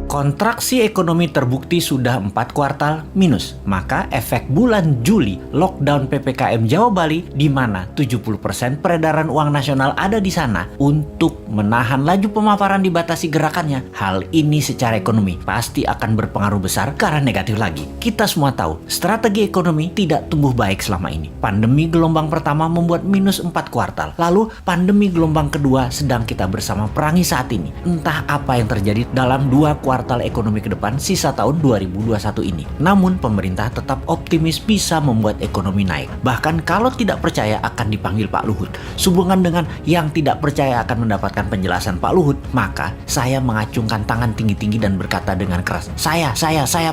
Kontraksi ekonomi terbukti sudah 4 kuartal minus. Maka efek bulan Juli lockdown PPKM Jawa Bali di mana 70% peredaran uang nasional ada di sana untuk menahan laju pemaparan dibatasi gerakannya. Hal ini secara ekonomi pasti akan berpengaruh besar ke arah negatif lagi. Kita semua tahu strategi ekonomi tidak tumbuh baik selama ini. Pandemi gelombang pertama membuat minus 4 kuartal. Lalu pandemi gelombang kedua sedang kita bersama perangi saat ini. Entah apa yang terjadi dalam 2 kuartal ekonomi ke depan sisa tahun 2021 ini. Namun pemerintah tetap optimis bisa membuat ekonomi naik. Bahkan kalau tidak percaya akan dipanggil Pak Luhut. Sehubungan dengan yang tidak percaya akan mendapatkan penjelasan Pak Luhut, maka saya mengacungkan tangan tinggi-tinggi dan berkata dengan keras, Saya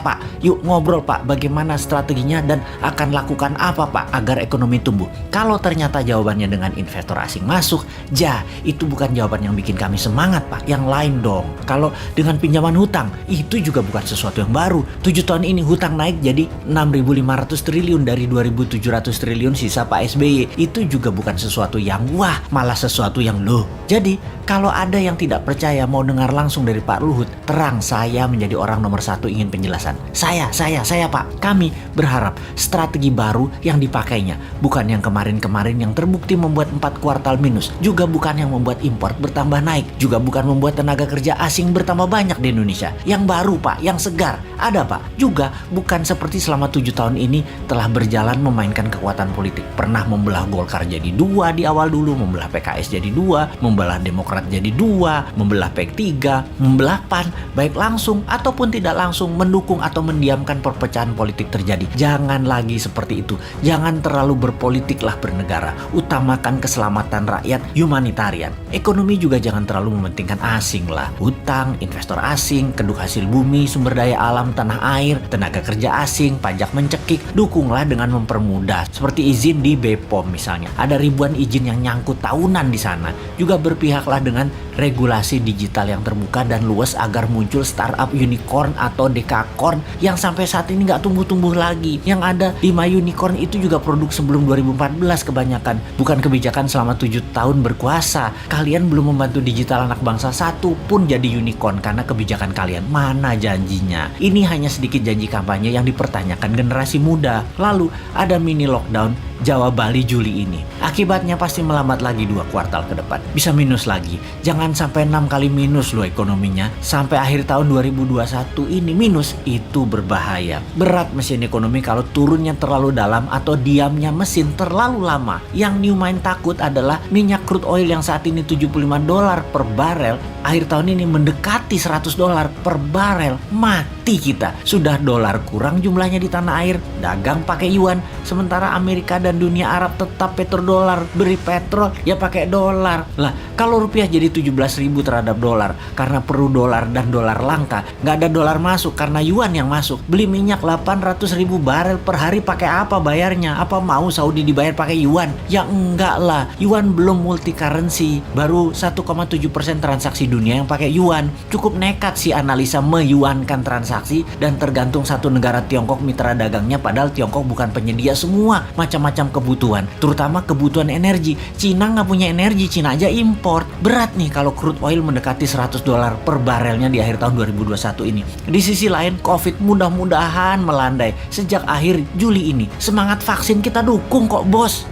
Pak, yuk ngobrol Pak, bagaimana strateginya dan akan lakukan apa Pak agar ekonomi tumbuh. Kalau ternyata jawabannya dengan investor asing masuk, itu bukan jawaban yang bikin kami semangat Pak, yang lain dong. Kalau dengan pinjaman hutang, itu juga bukan sesuatu yang baru. 7 tahun ini hutang naik jadi 6.500 triliun dari 2.700 triliun sisa Pak SBY. Itu juga bukan sesuatu yang wah, malah sesuatu yang loh. Jadi kalau ada yang tidak percaya mau dengar langsung dari Pak Luhut, terang saya menjadi orang nomor 1 ingin penjelasan. Saya Pak, kami berharap strategi baru yang dipakainya, bukan yang kemarin-kemarin yang terbukti membuat 4 kuartal minus, juga bukan yang membuat impor bertambah naik, juga bukan membuat tenaga kerja asing bertambah banyak di Indonesia. Yang baru Pak, yang segar, ada Pak. Juga bukan seperti selama 7 tahun ini telah berjalan memainkan kekuatan politik. Pernah membelah Golkar jadi 2 di awal dulu, membelah PKS jadi 2, membelah Demokrat jadi 2, membelah P3, membelah PAN, baik langsung ataupun tidak langsung mendukung atau mendiamkan perpecahan politik terjadi. Jangan lagi seperti itu. Jangan terlalu berpolitiklah bernegara. Utamakan keselamatan rakyat, humanitarian. Ekonomi juga jangan terlalu mementingkan asing lah. Hutang, investor asing, kedua hasil bumi, sumber daya alam, tanah air, tenaga kerja asing, pajak mencekik. Dukunglah dengan mempermudah. Seperti izin di BPOM misalnya. Ada ribuan izin yang nyangkut tahunan di sana. Juga berpihaklah dengan regulasi digital yang terbuka dan luas agar muncul startup unicorn atau dekakorn yang sampai saat ini nggak tumbuh-tumbuh lagi. Yang ada 5 unicorn itu juga produk sebelum 2014 kebanyakan. Bukan kebijakan selama 7 tahun berkuasa. Kalian belum membantu digital anak bangsa satu pun jadi unicorn karena kebijakan kalian. Mana janjinya? Ini hanya sedikit janji kampanye yang dipertanyakan generasi muda. Lalu ada mini lockdown Jawa Bali Juli ini. Akibatnya pasti melambat lagi 2 kuartal ke depan. Bisa minus lagi. Jangan sampai 6 kali minus loh ekonominya. Sampai akhir tahun 2021 ini minus. Itu berbahaya. Berat mesin ekonomi kalau turunnya terlalu dalam atau diamnya mesin terlalu lama. Yang New Mind takut adalah minyak crude oil yang saat ini $75 per barel. Akhir tahun ini mendekati $100 per barel. Mati kita. Sudah dolar kurang jumlahnya di tanah air. Dagang pakai yuan. Sementara Amerika dan dunia Arab tetap petrodolar. Beri petrol ya pakai dolar. Lah kalau rupiah jadi 17.000 terhadap dolar karena perlu dolar dan dolar langka, nggak ada dolar masuk karena yuan yang masuk. Beli minyak 800.000 barel per hari pakai apa bayarnya? Apa mau Saudi dibayar pakai yuan? Ya enggak lah. Yuan belum multi currency. Baru 1,7% transaksi dunia yang pakai yuan. Cukup nekat sih analisa meyuankan transaksi dan tergantung satu negara Tiongkok mitra dagangnya, padahal Tiongkok bukan penyedia semua macam-macam kebutuhan, terutama kebutuhan energi. Cina nggak punya energi, Cina aja import. Berat nih kalau crude oil mendekati $100 per barelnya di akhir tahun 2021 ini. Di sisi lain, COVID mudah-mudahan melandai sejak akhir Juli ini. Semangat vaksin kita dukung kok bos.